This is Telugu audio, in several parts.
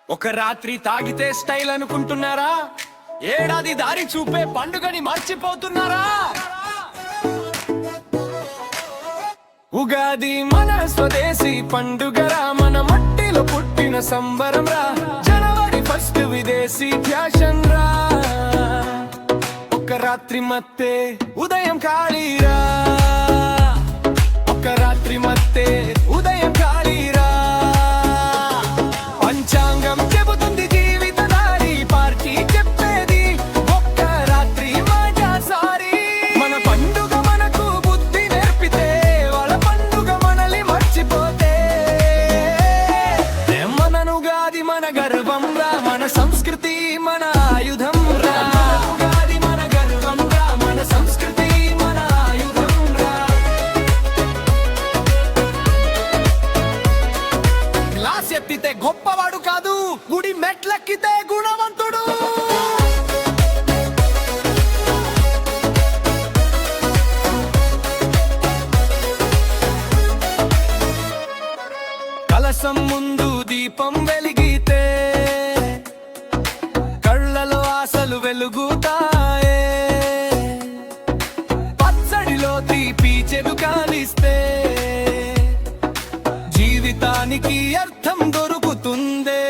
ఒక రాత్రి తాగితే స్టైల్ అనుకుంటున్నారా? ఏడాది దారి చూపే పండుగని మర్చిపోతున్నారా? ఉగాది మన స్వదేశీ పండుగరా, మన మట్టిలో పుట్టిన సంబరం రా. జనవరి 1 విదేశీ ఫ్యాషన్ రా. ఒక రాత్రి మత్తే ఉదయం ఖాళీరా, ఒక రాత్రి మత్తే ఉదయం ఖాళీరా. పంచాంగం చెబుతుంది జీవిత దారి, పార్టీ చెప్పేది ఒక్క రాత్రి మజా సారి. మన పండుగ మనకు బుద్ధి నేర్పితే, వాళ్ళ పండుగ మనల్ని మర్చిపోతే. మననుగాది మన గర్వం రా, మన సంస్కృతి మన ఆయుధం రా. ఉగాది మన గర్వం రా, మన సంస్కృతి మన ఆయుధం రా. గ్లాస్ ఎత్తితే గొప్పవాడు కాదు, గుడి మెట్లెక్కితే గుణవంతుడు. కలసం ముందు దీపం వెలిగితే కళ్ళలో ఆశలు వెలుగుతాయే. పచ్చడిలో తీపి చెడు కాలిస్తే జీవితానికి అర్థం దొరుకుతుందే.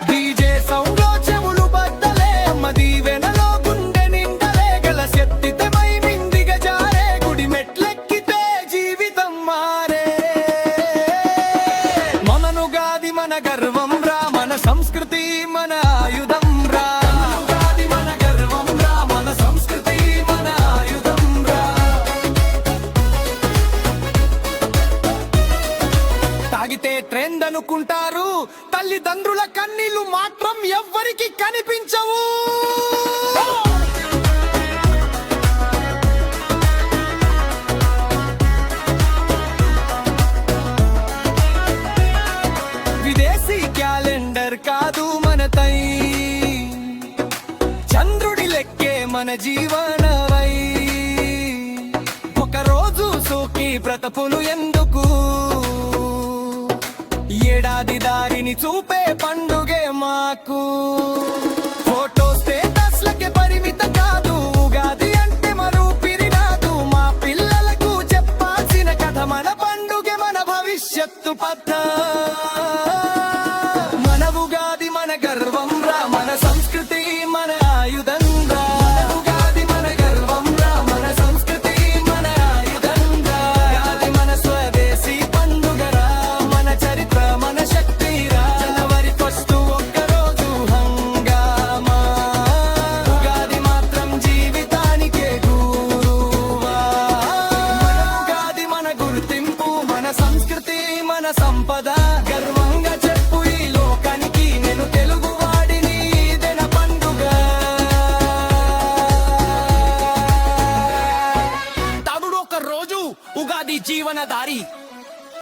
డీజే సౌండ్లో చెవులు బద్దలే, అమ్మ దీవెనలో గుండె నిండలే. గలసెత్తితే మై మిందిగా జారే, గుడి మెట్లెక్కితే జీవితం మారే. మననుగాది మన గర్వం రా, మన సంస్కృతి మన ఆయుధం రా. ఉగాది మన గర్వం రా, మన సంస్కృతి మన ఆయుధం రా. తాగితే ట్రెండ్ అనుకుంటారు, తల్లిదండ్రుల కన్నీళ్లు మాత్రం ఎవ్వరికి కనిపించవు. విదేశీ క్యాలెండర్ కాదు మనతై, చంద్రుడి లెక్కే మన జీవనవై. ఒకరోజు సోకి బ్రతపులు ఎందుకు, ఏడాది దారిని చూపే పండుగే మాకు. ఫోటో స్టేటస్లకే పరిమిత కాదు, ఉగాది అంటే మరో పిరినాదు. మా పిల్లలకు చెప్పాల్సిన కథ, మన పండుగే మన భవిష్యత్తు పథ. మన ఉగాది మన గర్వం రా, మన సంస్కృతి మన ఆయుధం రా. ఉగాది మన గర్వం రా, మన సంస్కృతి మన ఆయుధం రా. ఉగాది మన స్వదేశీ పండుగ రా, మన చరిత్ర మన శక్తి రా. జనవరి 1 ఒక్కరోజు హంగామా, ఉగాది మాత్రం జీవితానికే గురువా. మన ఉగాది మన గుర్తింపు, మన సంస్కృతి మన సంపద. గర్వంగా చెప్పు ఈ లోకానికి, నేను తెలుగువాడిని ఇదేన పండుగ. తాగుడు ఒక రోజు, ఉగాది జీవనదారి.